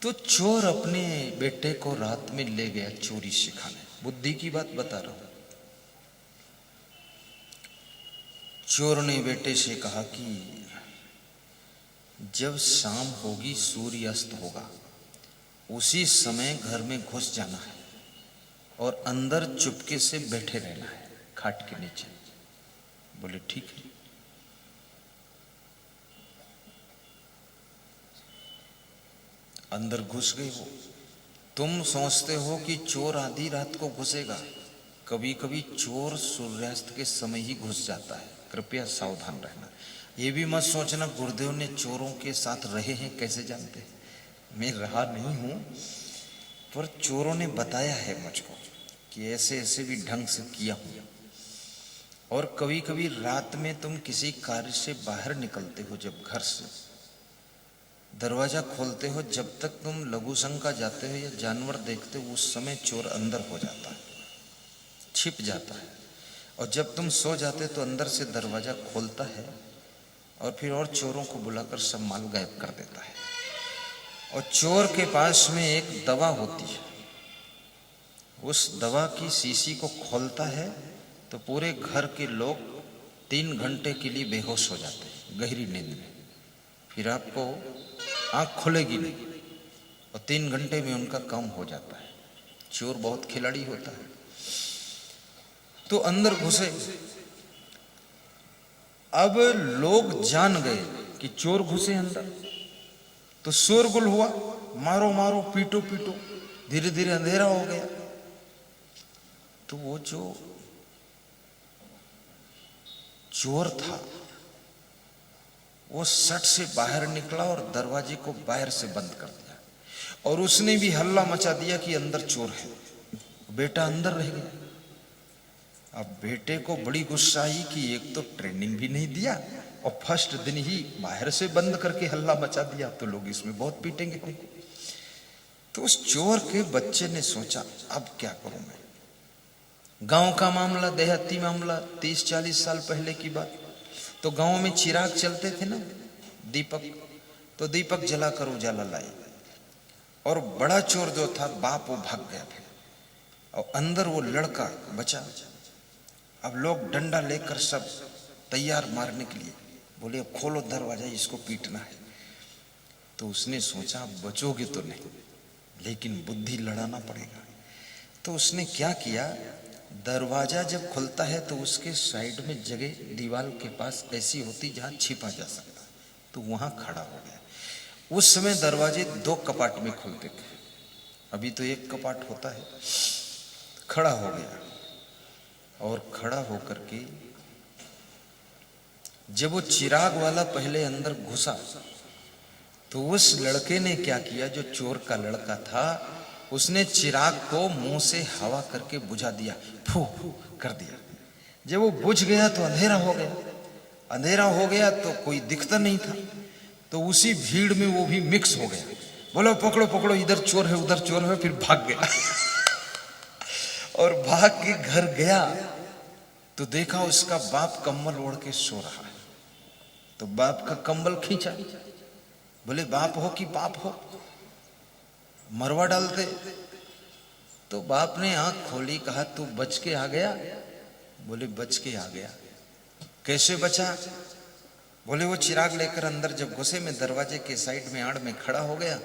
तो चोर अपने बेटे को रात में ले गया चोरी सिखाने। बुद्धि की बात बता रहा हूं। चोर ने बेटे से कहा कि जब शाम होगी, सूर्य अस्त होगा, उसी समय घर में घुस जाना है और अंदर चुपके से बैठे रहना है खाट के नीचे। बोले ठीक है। अंदर घुस गए वो। तुम सोचते हो कि चोर आधी रात को घुसेगा, कभी कभी चोर सूर्यास्त के समय ही घुस जाता है, कृपया सावधान रहना। ये भी मत सोचना गुरुदेव ने चोरों के साथ रहे हैं, कैसे जानते हैं? मैं रहा नहीं हूं, पर चोरों ने बताया है मुझको कि ऐसे ऐसे भी ढंग से किया हूं। और कभी कभी रात में तुम किसी कार्य से बाहर निकलते हो, जब घर से दरवाजा खोलते हो, जब तक तुम लघु शंका जाते हो या जानवर देखते हो, उस समय चोर अंदर हो जाता है, छिप जाता है। और जब तुम सो जाते तो अंदर से दरवाजा खोलता है और फिर और चोरों को बुलाकर सब माल गायब कर देता है। और चोर के पास में एक दवा होती है, उस दवा की शीशी को खोलता है तो पूरे घर के लोग 3 घंटे के लिए बेहोश हो जाते हैं गहरी नींद में। फिर आपको आंख खुलेगी नहीं और 3 घंटे में उनका काम हो जाता है। चोर बहुत खिलाड़ी होता है। तो अंदर घुसे। अब लोग जान गए कि चोर घुसे अंदर, तो शोरगुल हुआ, मारो मारो, पीटो पीटो। धीरे धीरे अंधेरा हो गया। तो वो जो चोर था वो सट से बाहर निकला और दरवाजे को बाहर से बंद कर दिया। और उसने भी हल्ला मचा दिया कि अंदर चोर है। बेटा अंदर रह गया। अब बेटे को बड़ी गुस्सा आई कि एक तो ट्रेनिंग भी नहीं दिया और फर्स्ट दिन ही बाहर से बंद करके हल्ला मचा दिया, तो लोग इसमें बहुत पीटेंगे। तो उस चोर के बच्चे ने सोचा अब क्या करूं मैं। गांव का मामला, देहाती मामला, 30-40 साल पहले की बात। तो गांव में चिराग चलते थे ना, दीपक, तो दीपक जलाकर उजाला लाए। और बड़ा चोर जो था बाप, वो भाग गया फिर, और अंदर वो लड़का बचा। अब लोग डंडा लेकर सब तैयार मारने के लिए। बोले अब खोलो दरवाजा, इसको पीटना है। तो उसने सोचा बचोगे तो नहीं, लेकिन बुद्धि लड़ाना पड़ेगा। तो उसने क्या किया, दरवाजा जब खुलता है तो उसके साइड में जगह दीवार के पास ऐसी होती जहां छिपा जा सकता, तो वहां खड़ा हो गया। उस समय दरवाजे 2 कपाट में खुलते थे, अभी तो 1 कपाट होता है। खड़ा हो गया और खड़ा होकर के जब वो चिराग वाला पहले अंदर घुसा, तो उस लड़के ने क्या किया, जो चोर का लड़का था, उसने चिराग को मुंह से हवा करके बुझा दिया, फू फू कर दिया। जब वो बुझ गया तो अंधेरा हो गया। अंधेरा हो गया तो कोई दिखता नहीं था, तो उसी भीड़ में वो भी मिक्स हो गया। बोलो पकड़ो पकड़ो, इधर चोर है उधर चोर है, फिर भाग गया। और भाग के घर गया तो देखा उसका बाप कंबल ओढ़ के सो रहा है। तो बाप का कंबल खींचा। बोले बाप हो कि बाप हो, मरवा डालते। तो बाप ने आंख खोली, कहा तू बच के आ गया? बोले बच के आ गया। कैसे बचा? बोले वो चिराग लेकर अंदर जब घुसे, मैं दरवाजे के साइड में आड़ में खड़ा हो गया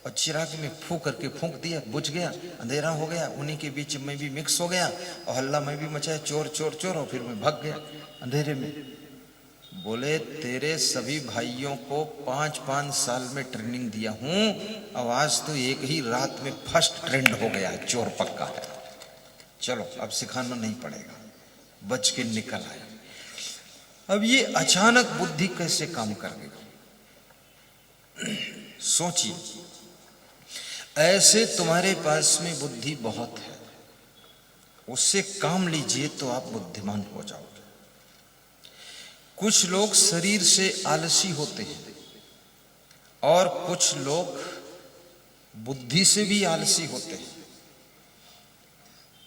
और चिराग में फूंक करके फूंक दिया, बुझ गया, अंधेरा हो गया। उन्हीं के बीच में भी मिक्स हो गया और हल्ला मैं भी मचाया, चोर चोर चोर, और फिर मैं भाग गया अंधेरे में। बोले तेरे सभी भाइयों को 5-5 साल में ट्रेनिंग दिया हूं, अब आज तो एक ही रात में फर्स्ट ट्रेंड हो गया है, चोर पक्का है। चलो अब सिखाना नहीं पड़ेगा। बच के निकल आया। अब ये अचानक बुद्धि कैसे काम कर गई, सोचिए। ऐसे तुम्हारे पास में बुद्धि बहुत है, उससे काम लीजिए तो आप बुद्धिमान हो जाओगे। कुछ लोग शरीर से आलसी होते हैं और कुछ लोग बुद्धि से भी आलसी होते हैं।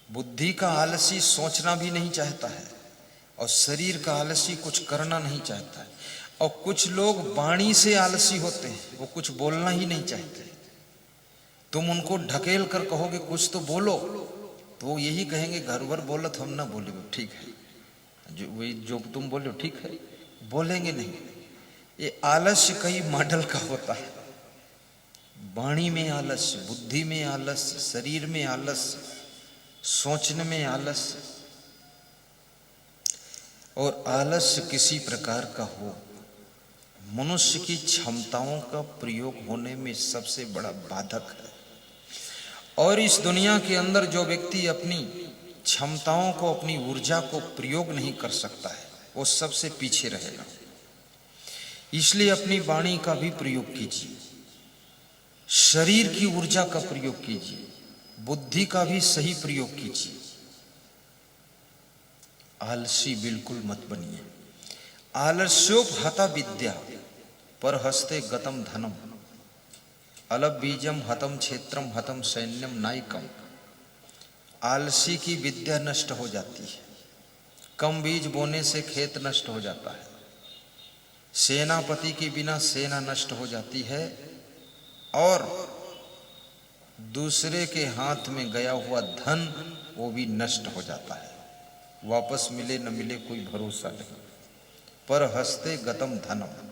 बुद्धि का आलसी सोचना भी नहीं चाहता है और शरीर का आलसी कुछ करना नहीं चाहता है। और कुछ लोग वाणी से आलसी होते हैं, वो कुछ बोलना ही नहीं चाहते। तुम उनको ढकेल कर कहोगे कुछ तो बोलो, तो वो यही कहेंगे घर भर बोला तो हम ना बोले, ठीक है जो वही जो तुम बोले हो ठीक है, बोलेंगे नहीं। ये आलस्य कई मॉडल का होता है, वाणी में आलस्य, बुद्धि में आलस्य, शरीर में आलस्य, सोचने में आलस्य। और आलस्य किसी प्रकार का हो, मनुष्य की क्षमताओं का प्रयोग होने में सबसे बड़ा बाधक है। और इस दुनिया के अंदर जो व्यक्ति अपनी क्षमताओं को, अपनी ऊर्जा को प्रयोग नहीं कर सकता है, वो सबसे पीछे रहेगा। इसलिए अपनी वाणी का भी प्रयोग कीजिए, शरीर की ऊर्जा का प्रयोग कीजिए, बुद्धि का भी सही प्रयोग कीजिए। आलसी बिल्कुल मत बनिए। आलस्योप हता विद्या पर हस्ते गतम धनम, अलप बीजम हतम क्षेत्रम हतम सैन्यम नायकम। आलसी की विद्या नष्ट हो जाती है, कम बीज बोने से खेत नष्ट हो जाता है, सेनापति के बिना सेना नष्ट हो जाती है, और दूसरे के हाथ में गया हुआ धन वो भी नष्ट हो जाता है, वापस मिले न मिले कोई भरोसा नहीं। पर हस्ते गतम धनम।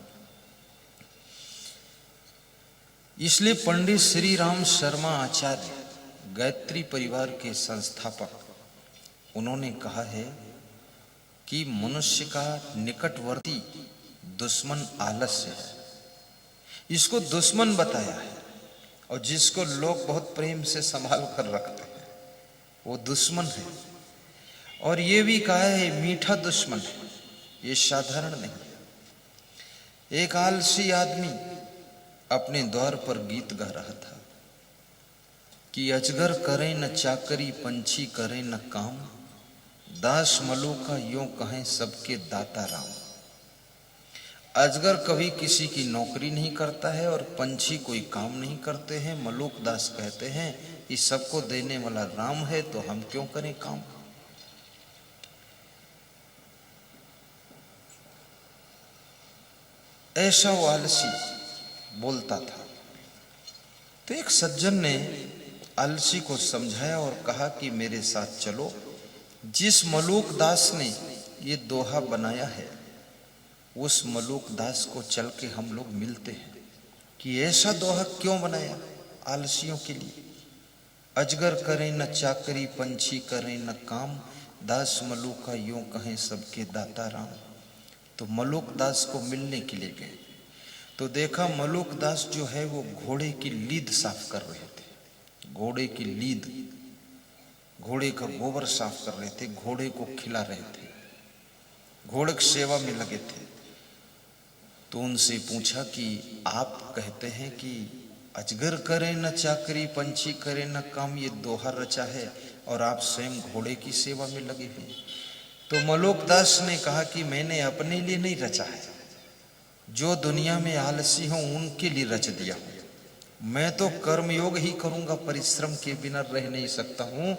इसलिए पंडित श्री राम शर्मा आचार्य, गायत्री परिवार के संस्थापक, उन्होंने कहा है कि मनुष्य का निकटवर्ती दुश्मन आलस्य है। इसको दुश्मन बताया है, और जिसको लोग बहुत प्रेम से संभाल कर रखते हैं वो दुश्मन है। और ये भी कहा है मीठा दुश्मन है, ये साधारण नहीं। एक आलसी आदमी अपने द्वार पर गीत गा रहा था कि अजगर करे न चाकरी, पंछी करे न काम, दास मलूका यूं कहें सबके दाता राम। अजगर कभी किसी की नौकरी नहीं करता है और पंछी कोई काम नहीं करते हैं। मलूक दास कहते हैं कि सबको देने वाला राम है, तो हम क्यों करें काम। ऐसा वो आलसी बोलता था। तो एक सज्जन ने आलसी को समझाया और कहा कि मेरे साथ चलो। जिस मलूक दास ने ये दोहा बनाया है, उस मलूक दास को चल के हम लोग मिलते हैं कि ऐसा दोहा क्यों बनाया आलसियों के लिए। अजगर करे न चाकरी, पंछी करे न काम, दास मलूका यूं कहें सबके दाता राम। तो मलूक दास को मिलने के लिए गए, तो देखा मलूक दास जो है वो घोड़े की लीद साफ कर रहे थे। घोड़े की लीद, घोड़े का गोबर साफ कर रहे थे, घोड़े को खिला रहे थे, घोड़े की सेवा में लगे थे। तो उनसे पूछा कि आप कहते हैं कि अजगर करे न चाकरी, पंछी करे न काम, ये दोहा रचा है और आप स्वयं घोड़े की सेवा में लगे हुए। तो मलूक दास ने कहा कि मैंने अपने लिए नहीं रचा है, जो दुनिया में आलसी हों उनके लिए रच दिया हूं। मैं तो कर्मयोग ही करूंगा, परिश्रम के बिना रह नहीं सकता हूं।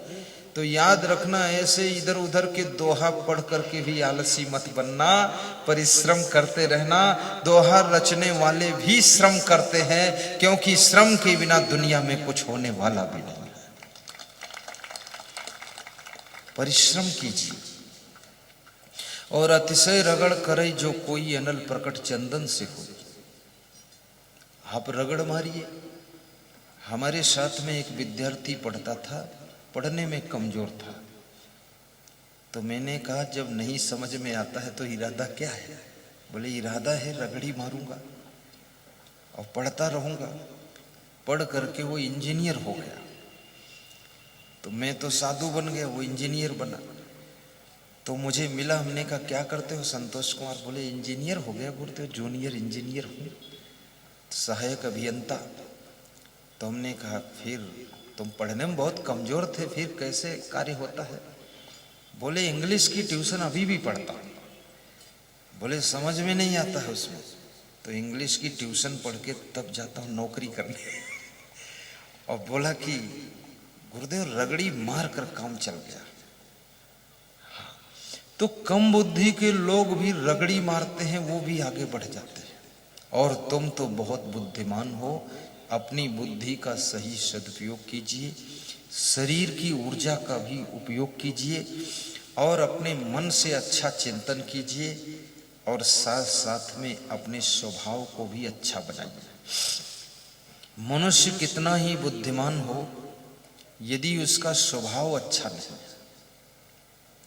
तो याद रखना, ऐसे इधर उधर के दोहा पढ़ करके भी आलसी मत बनना, परिश्रम करते रहना। दोहा रचने वाले भी श्रम करते हैं, क्योंकि श्रम के बिना दुनिया में कुछ होने वाला भी नहीं। परिश्रम कीजिए। और अतिशय रगड़ करे जो कोई अनल प्रकट चंदन से हो। आप रगड़ मारिए। हमारे साथ में एक विद्यार्थी पढ़ता था, पढ़ने में कमजोर था। तो मैंने कहा जब नहीं समझ में आता है तो इरादा क्या है। बोले इरादा है रगड़ी मारूंगा और पढ़ता रहूंगा। पढ़ करके वो इंजीनियर हो गया। तो मैं तो साधु बन गया, वो इंजीनियर बना। तो मुझे मिला, हमने कहा क्या करते हो संतोष कुमार। बोले इंजीनियर हो गया गुरुदेव, जूनियर इंजीनियर हूँ, सहायक अभियंता। तो हमने कहा फिर तुम पढ़ने में बहुत कमजोर थे, फिर कैसे कार्य होता है। बोले इंग्लिश की ट्यूशन अभी भी पढ़ता हूँ। बोले समझ में नहीं आता है उसमें, तो इंग्लिश की ट्यूशन पढ़ के तब जाता हूँ नौकरी करने। और बोला कि गुरुदेव रगड़ी मार कर काम चल गया। तो कम बुद्धि के लोग भी रगड़ी मारते हैं, वो भी आगे बढ़ जाते हैं। और तुम तो बहुत बुद्धिमान हो, अपनी बुद्धि का सही सदुपयोग कीजिए, शरीर की ऊर्जा का भी उपयोग कीजिए और अपने मन से अच्छा चिंतन कीजिए और साथ साथ में अपने स्वभाव को भी अच्छा बनाइए। मनुष्य कितना ही बुद्धिमान हो, यदि उसका स्वभाव अच्छा नहीं,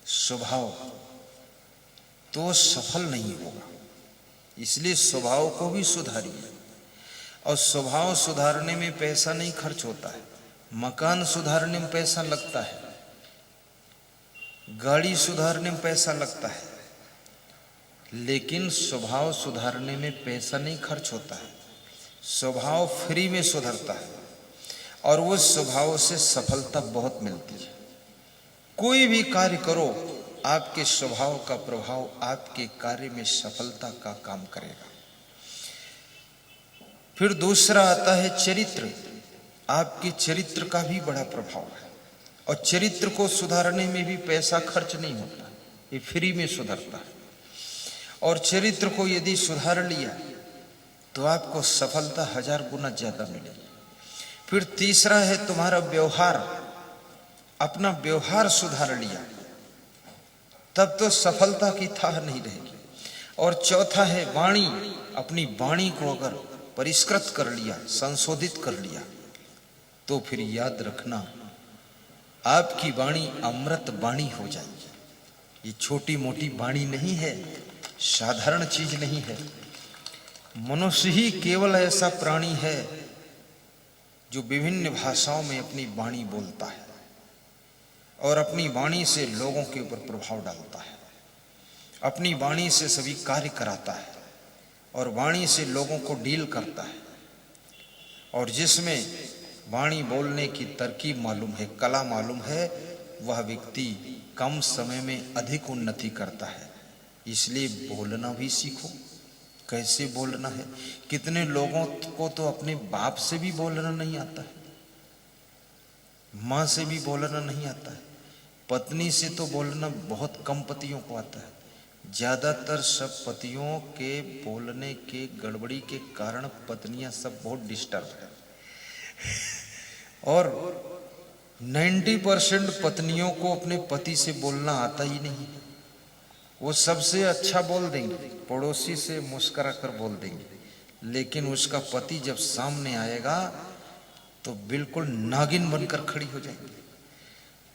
स्वभाव, तो सफल नहीं होगा। इसलिए स्वभाव को भी सुधारिए। और स्वभाव सुधारने में पैसा नहीं खर्च होता है, मकान सुधारने में पैसा लगता है, गाड़ी सुधारने में पैसा लगता है, लेकिन स्वभाव सुधारने में पैसा नहीं खर्च होता है। स्वभाव फ्री में सुधरता है और उस स्वभाव से सफलता बहुत मिलती है। कोई भी कार्य करो, आपके स्वभाव का प्रभाव आपके कार्य में सफलता का काम करेगा। फिर दूसरा आता है चरित्र। आपके चरित्र का भी बड़ा प्रभाव है और चरित्र को सुधारने में भी पैसा खर्च नहीं होता, ये फ्री में सुधरता है। और चरित्र को यदि सुधार लिया तो आपको सफलता 1000 गुना ज्यादा मिलेगी। फिर तीसरा है तुम्हारा व्यवहार। अपना व्यवहार सुधार लिया तब तो सफलता की थाह नहीं रहेगी। और चौथा है वाणी। अपनी वाणी को अगर परिष्कृत कर लिया, संशोधित कर लिया, तो फिर याद रखना आपकी वाणी अमृत वाणी हो जाएगी। ये छोटी मोटी वाणी नहीं है, साधारण चीज नहीं है। मनुष्य ही केवल ऐसा प्राणी है जो विभिन्न भाषाओं में अपनी वाणी बोलता है और अपनी वाणी से लोगों के ऊपर प्रभाव डालता है, अपनी वाणी से सभी कार्य कराता है और वाणी से लोगों को डील करता है। और जिसमें वाणी बोलने की तरकीब मालूम है, कला मालूम है, वह व्यक्ति कम समय में अधिक उन्नति करता है। इसलिए बोलना भी सीखो, कैसे बोलना है। कितने लोगों को तो अपने बाप से भी बोलना नहीं आता है, माँ से भी बोलना नहीं आता है, पत्नी से तो बोलना बहुत कम पतियों को आता है। ज्यादातर सब पतियों के बोलने के गड़बड़ी के कारण पत्नियां सब बहुत डिस्टर्ब है और 90% पत्नियों को अपने पति से बोलना आता ही नहीं। वो सबसे अच्छा बोल देंगे, पड़ोसी से मुस्कुरा कर बोल देंगे, लेकिन उसका पति जब सामने आएगा तो बिल्कुल नागिन बनकर खड़ी हो जाएगी।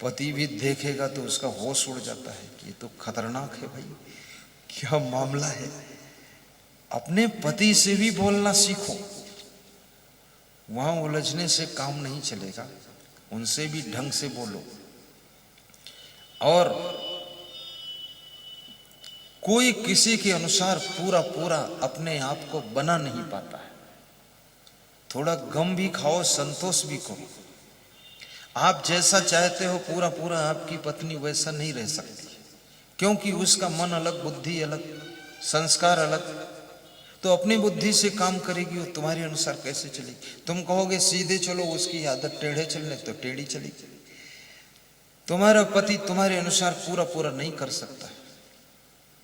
पति भी देखेगा तो उसका होश उड़ जाता है कि ये तो खतरनाक है भाई, क्या मामला है। अपने पति से भी बोलना सीखो, वहां उलझने से काम नहीं चलेगा, उनसे भी ढंग से बोलो। और कोई किसी के अनुसार पूरा पूरा अपने आप को बना नहीं पाता है। थोड़ा गम भी खाओ, संतोष भी करो। आप जैसा चाहते हो पूरा पूरा आपकी पत्नी वैसा नहीं रह सकती, क्योंकि उसका मन अलग, बुद्धि अलग, संस्कार अलग। तो अपनी बुद्धि से काम करेगी, वो तुम्हारे अनुसार कैसे चलेगी। तुम कहोगे सीधे चलो, उसकी आदत टेढ़े चलने, तो टेढ़ी चलेगी। तुम्हारा पति तुम्हारे अनुसार पूरा पूरा नहीं कर सकता।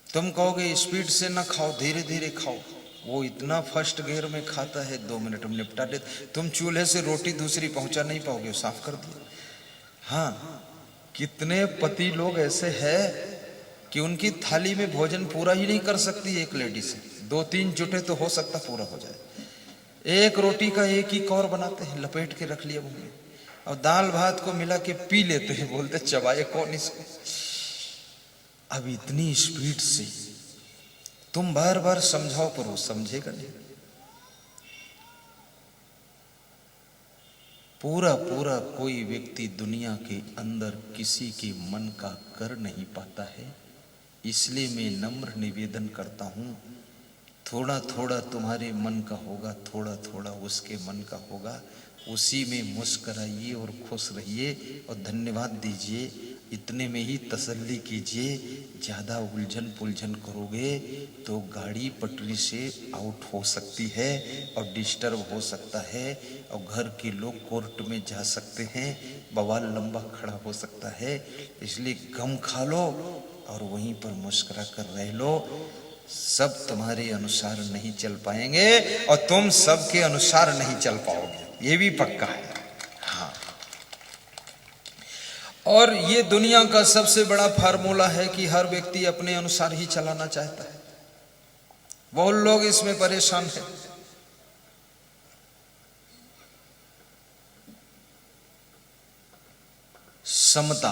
तुम कहोगे स्पीड से ना खाओ, धीरे धीरे खाओ, वो इतना फर्स्ट गियर में खाता है, 2 मिनट में निपटा दे। तुम चूल्हे से रोटी दूसरी पहुंचा नहीं पाओगे, साफ कर दिया। हाँ, कितने पति लोग ऐसे हैं कि उनकी थाली में भोजन पूरा ही नहीं कर सकती एक लेडी से, 2-3 जुटे तो हो सकता पूरा हो जाए। एक रोटी का एक ही कौर बनाते हैं, लपेट के रख लिया मुंह में, और दाल भात को मिला के पी लेते हैं, बोलते चबाए कौन इसको। अब इतनी स्पीड से तुम बार बार समझाओ पर वो समझेगा नहीं। पूरा पूरा कोई व्यक्ति दुनिया के अंदर किसी के मन का कर नहीं पाता है। इसलिए मैं नम्र निवेदन करता हूं, थोड़ा थोड़ा तुम्हारे मन का होगा, थोड़ा थोड़ा उसके मन का होगा, उसी में मुस्कराइए और खुश रहिए और धन्यवाद दीजिए। इतने में ही तसल्ली कीजिए। ज़्यादा उलझन पुलझन करोगे तो गाड़ी पटरी से आउट हो सकती है और डिस्टर्ब हो सकता है और घर के लोग कोर्ट में जा सकते हैं, बवाल लंबा खड़ा हो सकता है। इसलिए गम खा लो और वहीं पर मुस्कुरा कर रह लो। सब तुम्हारे अनुसार नहीं चल पाएंगे और तुम सबके अनुसार नहीं चल पाओगे, ये भी पक्का है। हाँ, और ये दुनिया का सबसे बड़ा फार्मूला है कि हर व्यक्ति अपने अनुसार ही चलाना चाहता है। बहुत लोग इसमें परेशान हैं। समता,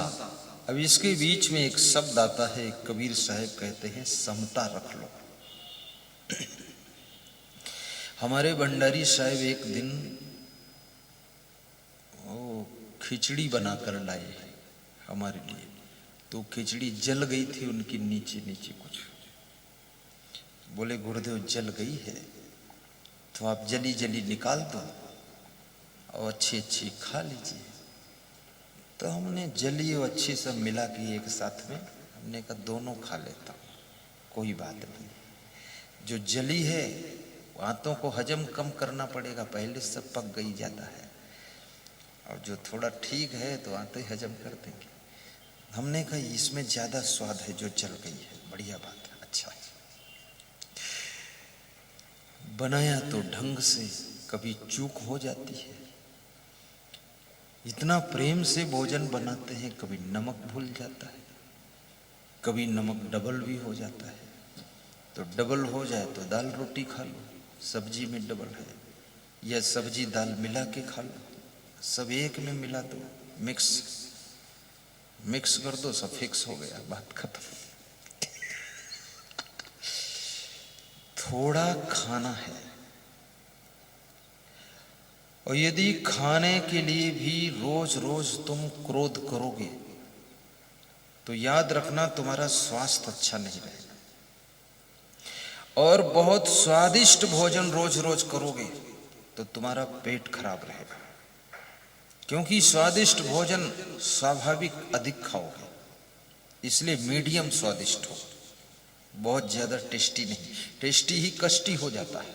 अब इसके बीच में एक शब्द आता है, कबीर साहब कहते हैं समता रख लो। हमारे भंडारी साहब एक दिन खिचड़ी बनाकर लाए हमारे लिए, तो खिचड़ी जल गई थी उनकी नीचे नीचे कुछ। बोले गुरुदेव जल गई है तो आप जली जली निकाल दो और अच्छी अच्छी खा लीजिए। तो हमने जली और अच्छी सब मिला के एक साथ में, हमने कहा दोनों खा लेता हूँ, कोई बात नहीं। जो जली है आंतों को हजम कम करना पड़ेगा, पहले सब पक गई जाता है, और जो थोड़ा ठीक है तो आते ही हजम कर देंगे। हमने कहा इसमें ज्यादा स्वाद है जो जल गई है, बढ़िया बात है, अच्छा है। बनाया तो ढंग से, कभी चूक हो जाती है। इतना प्रेम से भोजन बनाते हैं, कभी नमक भूल जाता है, कभी नमक डबल भी हो जाता है। तो डबल हो जाए तो दाल रोटी खा लो, सब्जी में डबल है, या सब्जी दाल मिला के खा लो, सब एक में मिला दो, मिक्स कर दो, सब फिक्स हो गया, बात खत्म। थोड़ा खाना है, और यदि खाने के लिए भी रोज रोज तुम क्रोध करोगे तो याद रखना तुम्हारा स्वास्थ्य अच्छा नहीं रहेगा। और बहुत स्वादिष्ट भोजन रोज रोज करोगे तो तुम्हारा पेट खराब रहेगा, क्योंकि स्वादिष्ट भोजन स्वाभाविक अधिक खाओगे, इसलिए मीडियम स्वादिष्ट हो, बहुत ज्यादा टेस्टी नहीं। टेस्टी ही कष्टी हो जाता है।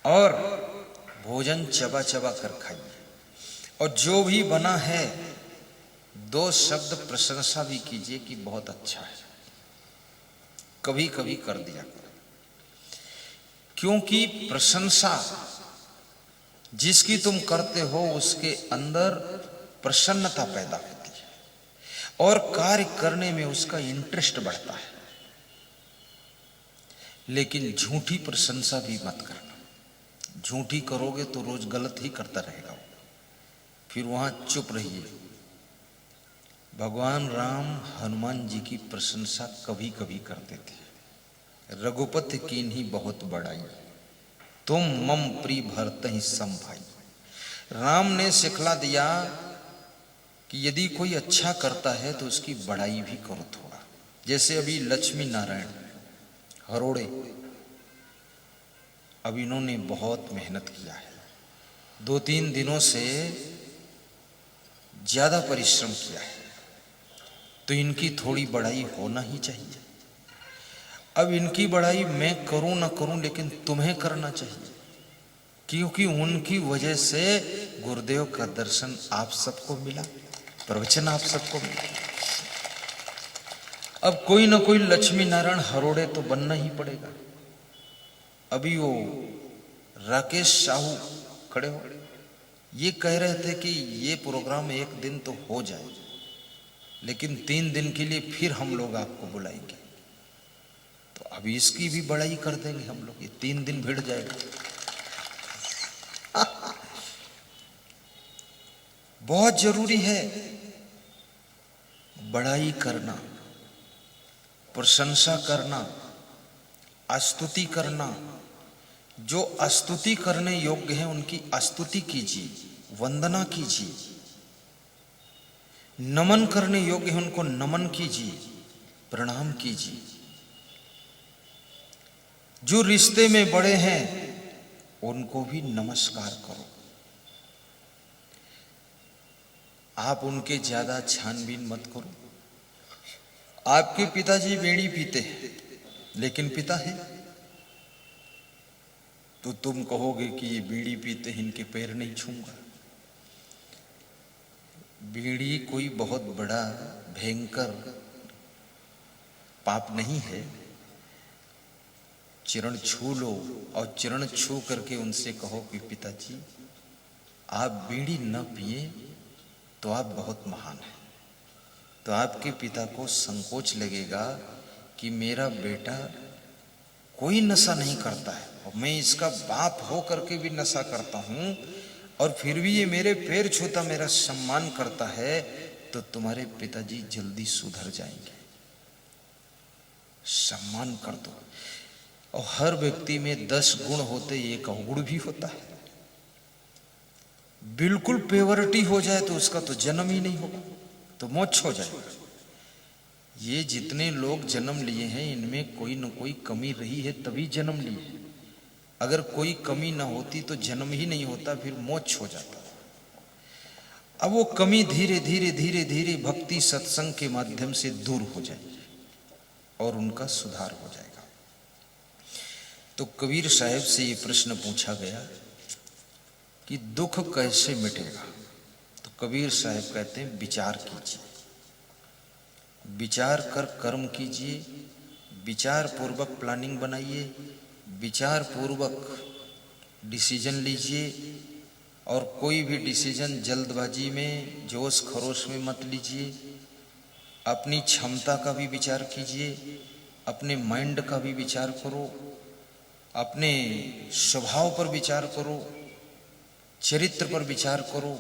और भोजन चबा चबा कर खाइए, और जो भी बना है दो शब्द प्रशंसा भी कीजिए कि बहुत अच्छा है, कभी कभी कर दिया करो, क्योंकि प्रशंसा जिसकी तुम करते हो उसके अंदर प्रसन्नता पैदा होती है और कार्य करने में उसका इंटरेस्ट बढ़ता है। लेकिन झूठी प्रशंसा भी मत करना, झूठी करोगे तो रोज गलत ही करता रहेगा, फिर वहां चुप रहिए। भगवान राम हनुमान जी की प्रशंसा कभी कभी करते थे। रघुपति कीन्ही बहुत बड़ाई, तुम मम प्रिय भरत ही सम भाई। राम ने सिखला दिया कि यदि कोई अच्छा करता है तो उसकी बड़ाई भी करो थोड़ा। जैसे अभी लक्ष्मी नारायण हरोड़े, अब इन्होंने बहुत मेहनत किया है, 2-3 दिनों से ज्यादा परिश्रम किया है, तो इनकी थोड़ी बड़ाई होना ही चाहिए। अब इनकी बड़ाई मैं करूं ना करूं, लेकिन तुम्हें करना चाहिए, क्योंकि उनकी वजह से गुरुदेव का दर्शन आप सबको मिला, प्रवचन आप सबको मिला। अब कोई ना कोई लक्ष्मी नारायण हरोड़े तो बनना ही पड़ेगा। अभी वो राकेश साहू खड़े हो, ये कह रहे थे कि ये प्रोग्राम एक दिन तो हो जाए, लेकिन 3 दिन के लिए फिर हम लोग आपको बुलाएंगे। तो अभी इसकी भी बड़ाई कर देंगे हम लोग, ये 3 दिन भिड़ जाएगा। बहुत जरूरी है बड़ाई करना, प्रशंसा करना, स्तुति करना। जो स्तुति करने योग्य है उनकी स्तुति कीजिए, वंदना कीजिए। नमन करने योग्य है उनको नमन कीजिए, प्रणाम कीजिए। जो रिश्ते में बड़े हैं उनको भी नमस्कार करो। आप उनके ज्यादा छानबीन मत करो। आपके पिताजी बीड़ी पीते हैं, लेकिन पिता है, तो तुम कहोगे कि ये बीड़ी पीते हैं, इनके पैर नहीं छूंगा। बीड़ी कोई बहुत बड़ा भयंकर पाप नहीं है, चरण छू लो और चरण छू करके उनसे कहो कि पिताजी आप बीड़ी न पिए तो आप बहुत महान हैं। तो आपके पिता को संकोच लगेगा कि मेरा बेटा कोई नशा नहीं करता है और मैं इसका बाप हो करके भी नशा करता हूं और फिर भी ये मेरे पैर छूता मेरा सम्मान करता है, तो तुम्हारे पिताजी जल्दी सुधर जाएंगे। सम्मान कर दो। और हर व्यक्ति में 10 गुण होते, एक अवगुण भी होता है। बिल्कुल प्योरिटी हो जाए तो उसका तो जन्म ही नहीं होगा, तो मोक्ष हो जाएगा। ये जितने लोग जन्म लिए हैं इनमें कोई न कोई कमी रही है तभी जन्म लिए। अगर कोई कमी ना होती तो जन्म ही नहीं होता, फिर मोक्ष हो जाता। अब वो कमी धीरे धीरे धीरे धीरे भक्ति सत्संग के माध्यम से दूर हो जाएगी और उनका सुधार हो जाएगा। तो कबीर साहब से ये प्रश्न पूछा गया कि दुख कैसे मिटेगा। तो कबीर साहब कहते हैं विचार कीजिए, विचार कर कर्म कीजिए, विचार पूर्वक प्लानिंग बनाइए, विचार पूर्वक डिसीजन लीजिए और कोई भी डिसीजन जल्दबाजी में जोश खरोश में मत लीजिए। अपनी क्षमता का भी विचार कीजिए, अपने माइंड का भी विचार करो, अपने स्वभाव पर विचार करो, चरित्र पर विचार करो,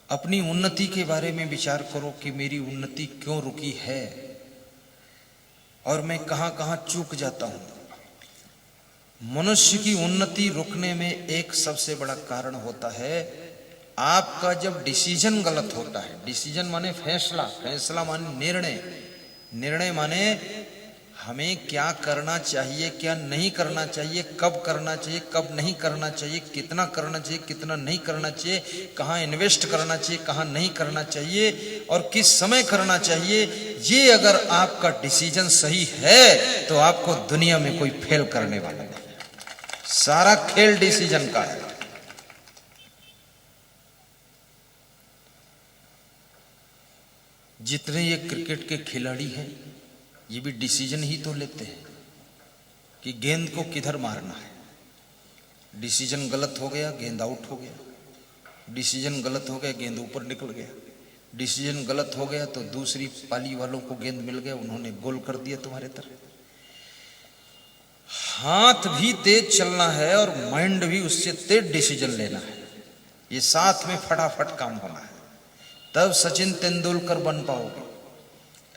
अपनी उन्नति के बारे में विचार करो कि मेरी उन्नति क्यों रुकी है और मैं कहां कहां चूक जाता हूं। मनुष्य की उन्नति रुकने में एक सबसे बड़ा कारण होता है आपका जब डिसीजन गलत होता है। डिसीजन माने फैसला, फैसला माने निर्णय, निर्णय माने हमें क्या करना चाहिए क्या नहीं करना चाहिए, कब करना चाहिए कब नहीं करना चाहिए, कितना करना चाहिए कितना नहीं करना चाहिए, कहाँ इन्वेस्ट करना चाहिए कहाँ नहीं करना चाहिए और किस समय करना चाहिए। ये अगर आपका डिसीजन सही है तो आपको दुनिया में कोई फेल करने वाला नहीं। सारा खेल डिसीजन का है। जितने ये क्रिकेट के खिलाड़ी हैं ये भी डिसीजन ही तो लेते हैं कि गेंद को किधर मारना है। डिसीजन गलत हो गया गेंद आउट हो गया, डिसीजन गलत हो गया गेंद ऊपर निकल गया, डिसीजन गलत हो गया तो दूसरी पाली वालों को गेंद मिल गया, उन्होंने गोल कर दिया तुम्हारे तरफ। हाथ भी तेज चलना है और माइंड भी उससे तेज डिसीजन लेना है। ये साथ में फटाफट काम होना है, तब सचिन तेंदुलकर बन पाओगे,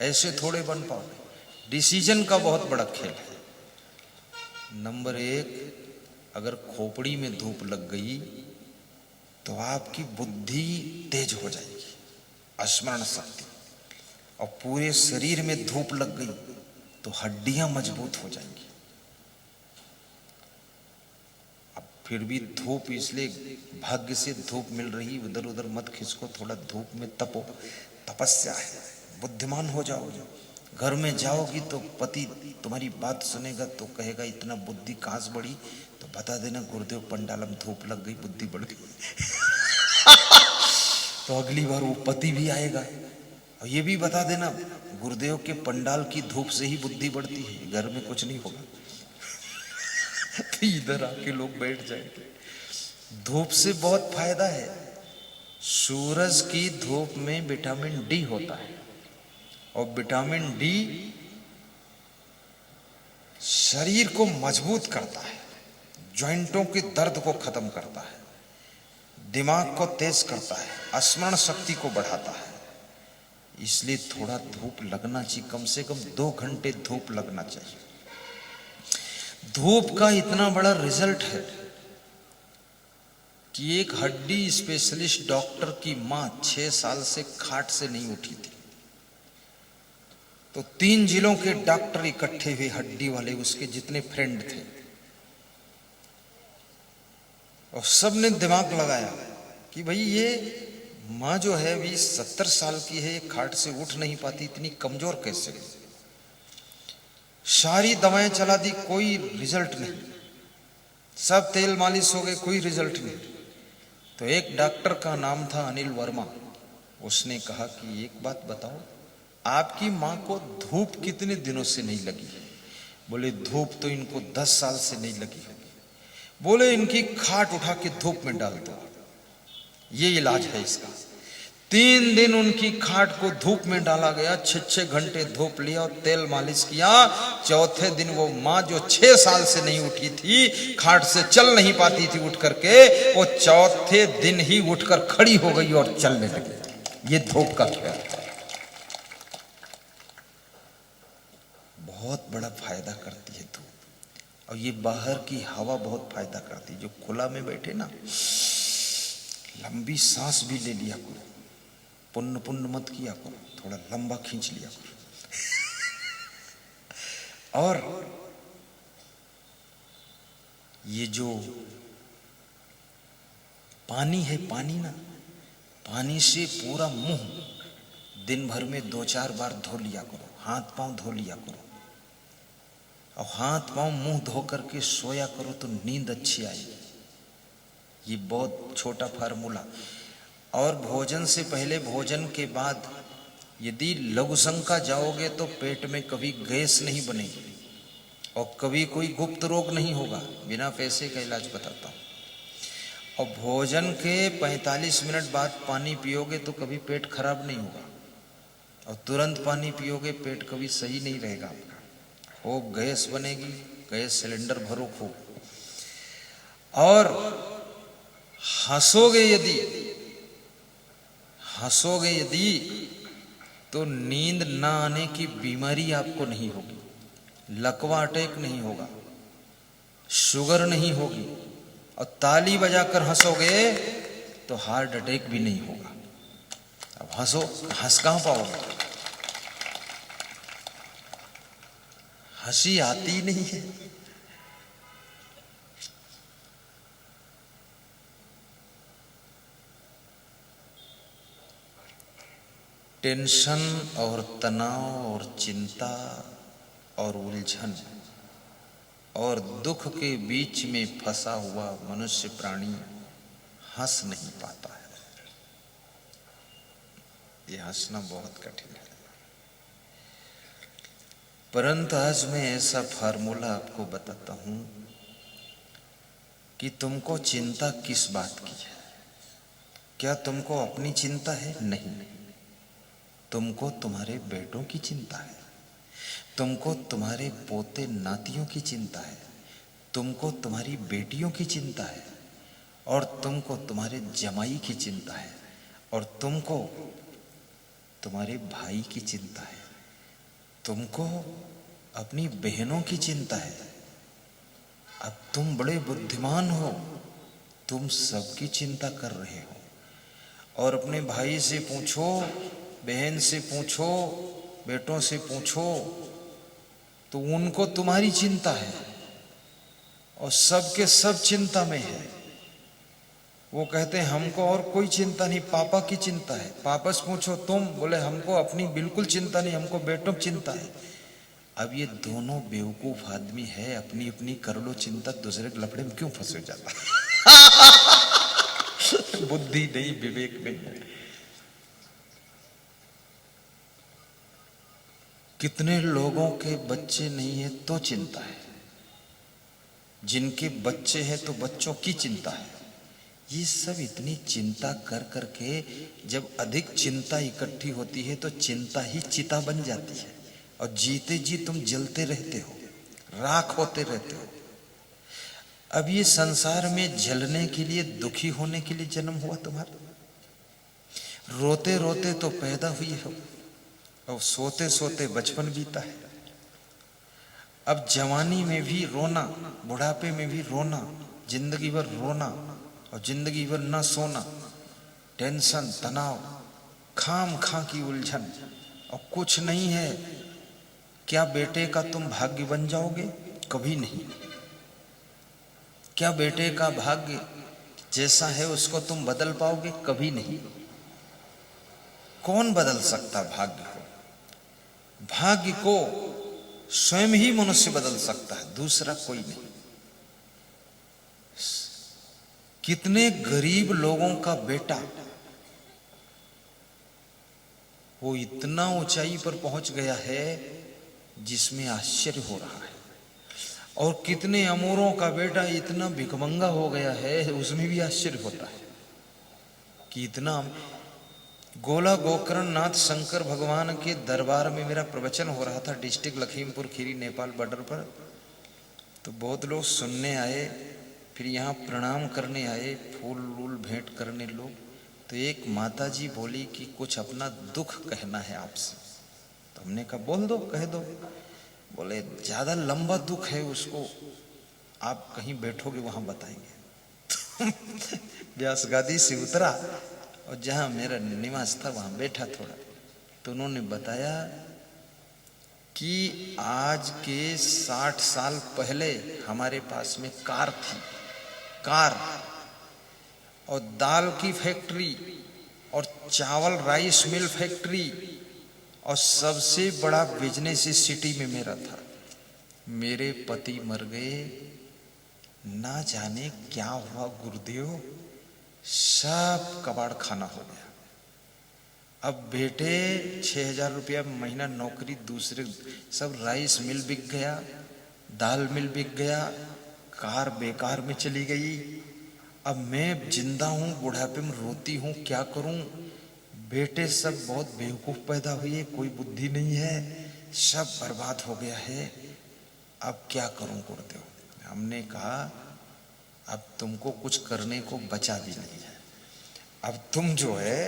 ऐसे थोड़े बन पाओगे। डिसीजन का बहुत बड़ा खेल है। नंबर 1, अगर खोपड़ी में धूप लग गई तो आपकी बुद्धि तेज हो जाएगी, स्मरण शक्ति, और पूरे शरीर में धूप लग गई तो हड्डियां मजबूत हो जाएंगी। अब फिर भी धूप, इसलिए भाग्य से धूप मिल रही, उधर उधर मत खिसको, थोड़ा धूप में तपो, तपस्या है, बुद्धिमान हो जाओगे। घर में जाओगी तो पति तुम्हारी बात सुनेगा तो कहेगा इतना बुद्धि कहां से बढ़ी, तो बता देना गुरुदेव पंडाल में धूप लग गई बुद्धि बढ़ गई। तो अगली बार वो पति भी आएगा और ये भी बता देना गुरुदेव के पंडाल की धूप से ही बुद्धि बढ़ती है, घर में कुछ नहीं होगा। तो इधर आके लोग बैठ जाएंगे। धूप से बहुत फायदा है। सूरज की धूप में विटामिन डी होता है और विटामिन डी शरीर को मजबूत करता है, जॉइंटों के दर्द को खत्म करता है, दिमाग को तेज करता है, स्मरण शक्ति को बढ़ाता है। इसलिए थोड़ा धूप लगना चाहिए, कम से कम 2 घंटे धूप लगना चाहिए। धूप का इतना बड़ा रिजल्ट है कि एक हड्डी स्पेशलिस्ट डॉक्टर की मां 6 साल से खाट से नहीं उठी थी, तो 3 जिलों के डॉक्टर इकट्ठे हुए, हड्डी वाले, उसके जितने फ्रेंड थे, और सबने दिमाग लगाया कि भाई ये माँ जो है अभी 70 साल की है, खाट से उठ नहीं पाती, इतनी कमजोर कैसे। सारी दवाएं चला दी, कोई रिजल्ट नहीं, सब तेल मालिश हो गए, कोई रिजल्ट नहीं। तो एक डॉक्टर का नाम था अनिल वर्मा, उसने कहा कि एक बात बताओ, आपकी माँ को धूप कितने दिनों से नहीं लगी है? बोले धूप तो इनको 10 साल से नहीं लगी होगी। बोले इनकी खाट उठा के धूप में डाल दो, ये इलाज है इसका। 3 दिन उनकी खाट को धूप में डाला गया, 6-6 घंटे धूप लिया और तेल मालिश किया। चौथे दिन वो माँ जो 6 साल से नहीं उठी थी, खाट से चल नहीं पाती थी उठ करके, वो चौथे दिन ही उठकर खड़ी हो गई और चलने लगी। ये धूप का खेल है, बहुत बड़ा फायदा करती है धूप। और ये बाहर की हवा बहुत फायदा करती है। जो खुला में बैठे ना, लंबी सांस भी ले लिया करो, पुण्य पुण्य मत किया करो, थोड़ा लंबा खींच लिया करो। और ये जो पानी है, पानी ना, पानी से पूरा मुंह दिन भर में 2-4 बार धो लिया करो, हाथ पांव धो लिया करो। और हाथ पांव मुंह धो करके सोया करो तो नींद अच्छी आएगी। ये बहुत छोटा फार्मूला। और भोजन से पहले, भोजन के बाद यदि लघु शंका जाओगे तो पेट में कभी गैस नहीं बनेगी और कभी कोई गुप्त रोग नहीं होगा। बिना पैसे का इलाज बताता हूँ। और भोजन के 45 मिनट बाद पानी पियोगे तो कभी पेट खराब नहीं होगा। और तुरंत पानी पियोगे पेट कभी सही नहीं रहेगा आपका। वो गैस बनेगी, गैस सिलेंडर भरो खूब। और हंसोगे यदि तो नींद ना आने की बीमारी आपको नहीं होगी, लकवा अटैक नहीं होगा, शुगर नहीं होगी। और ताली बजाकर हंसोगे तो हार्ट अटैक भी नहीं होगा। अब हंसो, हंस कहां पाओगे? हंसी आती नहीं है। टेंशन और तनाव और चिंता और उलझन और दुख के बीच में फंसा हुआ मनुष्य प्राणी हंस नहीं पाता है। ये हंसना बहुत कठिन है। परंतु आज मैं ऐसा फार्मूला आपको बताता हूं कि तुमको चिंता किस बात की है। क्या तुमको अपनी चिंता है? नहीं, तुमको तुम्हारे बेटों की चिंता है, तुमको तुम्हारे पोते नातियों की चिंता है, तुमको तुम्हारी बेटियों की चिंता है, और तुमको तुम्हारे जमाई की चिंता है, और तुमको तुम्हारे भाई की चिंता है, तुमको अपनी बहनों की चिंता है। अब तुम बड़े बुद्धिमान हो, तुम सबकी चिंता कर रहे हो। और अपने भाई से पूछो, बहन से पूछो, बेटों से पूछो, तो उनको तुम्हारी चिंता है और सबके सब चिंता में है। वो कहते हैं हमको और कोई चिंता नहीं, पापा की चिंता है। पापा से पूछो तुम, बोले हमको अपनी बिल्कुल चिंता नहीं, हमको बेटों की चिंता है। अब ये दोनों बेवकूफ आदमी है, अपनी अपनी कर लो चिंता, दूसरे के लफड़े में क्यों फंसे जाता? बुद्धि नहीं, विवेक नहीं है। कितने लोगों के बच्चे नहीं है तो चिंता है, जिनके बच्चे हैं तो बच्चों की चिंता है। ये सब इतनी चिंता कर करके जब अधिक चिंता इकट्ठी होती है तो चिंता ही चिता बन जाती है और जीते जी तुम जलते रहते हो, राख होते रहते हो। अब ये संसार में जलने के लिए, दुखी होने के लिए जन्म हुआ तुम्हारा। रोते रोते तो पैदा हुई हो और सोते सोते बचपन बीता है। अब जवानी में भी रोना, बुढ़ापे में भी रोना, जिंदगी भर रोना और जिंदगी भर न सोना, टेंशन, तनाव, खाम खा की उलझन और कुछ नहीं है। क्या बेटे का तुम भाग्य बन जाओगे? कभी नहीं। क्या बेटे का भाग्य जैसा है उसको तुम बदल पाओगे? कभी नहीं। कौन बदल सकता भाग्य को? भाग्य को स्वयं ही मनुष्य बदल सकता है, दूसरा कोई नहीं। कितने गरीब लोगों का बेटा वो इतना ऊंचाई पर पहुंच गया है जिसमें आश्चर्य हो रहा है। और कितने अमूरों का बेटा इतना भिखमंगा हो गया है, उसमें भी आश्चर्य होता है कि इतना। गोला गोकर्ण नाथ शंकर भगवान के दरबार में मेरा प्रवचन हो रहा था, डिस्ट्रिक्ट लखीमपुर खीरी नेपाल बॉर्डर पर। तो बहुत लोग सुनने आए, फिर यहाँ प्रणाम करने आए, फूल वूल भेंट करने लोग। तो एक माता जी बोली कि कुछ अपना दुख कहना है आपसे। तो हमने कहा बोल दो, कह दो। बोले ज्यादा लंबा दुख है, उसको आप कहीं बैठोगे वहां बताएंगे। व्यास गादी से उतरा और जहां मेरा निवास था वहां बैठा थोड़ा। तो उन्होंने बताया कि आज के 60 साल पहले हमारे पास में कार थी, कार और दाल की फैक्ट्री और चावल राइस मिल फैक्ट्री, और सबसे बड़ा बिजनेस इस सिटी में मेरा था। मेरे पति मर गए, ना जाने क्या हुआ गुरुदेव, सब कबाड़ खाना हो गया। अब बेटे 6,000 रुपया महीना नौकरी, दूसरे सब राइस मिल बिक गया, दाल मिल बिक गया, कार बेकार में चली गई। अब मैं जिंदा हूं, बुढ़ापे में रोती हूं, क्या करूं। बेटे सब बहुत बेवकूफ पैदा हुए, कोई बुद्धि नहीं है, सब बर्बाद हो गया है। अब क्या करूं गुरुदेव। हमने कहा अब तुमको कुछ करने को बचा भी नहीं है, अब तुम जो है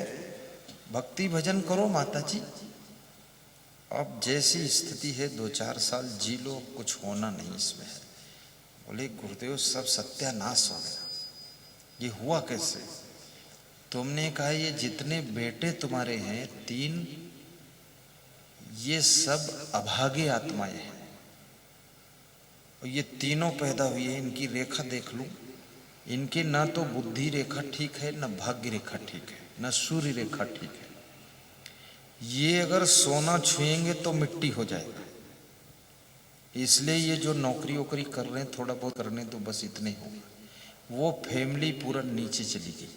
भक्ति भजन करो माता जी। अब जैसी स्थिति है 2-4 साल जी लो, कुछ होना नहीं इसमें है। बोले गुरुदेव सब सत्यानाश हो गया, ये हुआ कैसे। तुमने कहा ये जितने बेटे तुम्हारे हैं 3, ये सब अभागे आत्माएं हैं, और ये तीनों पैदा हुई है, इनकी रेखा देख लूं, इनके ना तो बुद्धि रेखा ठीक है, ना भाग्य रेखा ठीक है, ना सूर्य रेखा ठीक है। ये अगर सोना छुएंगे तो मिट्टी हो जाएगा। इसलिए ये जो नौकरी वोकरी कर रहे हैं, थोड़ा बहुत करने तो बस इतने ही होगा। वो फैमिली पूरा नीचे चली गई।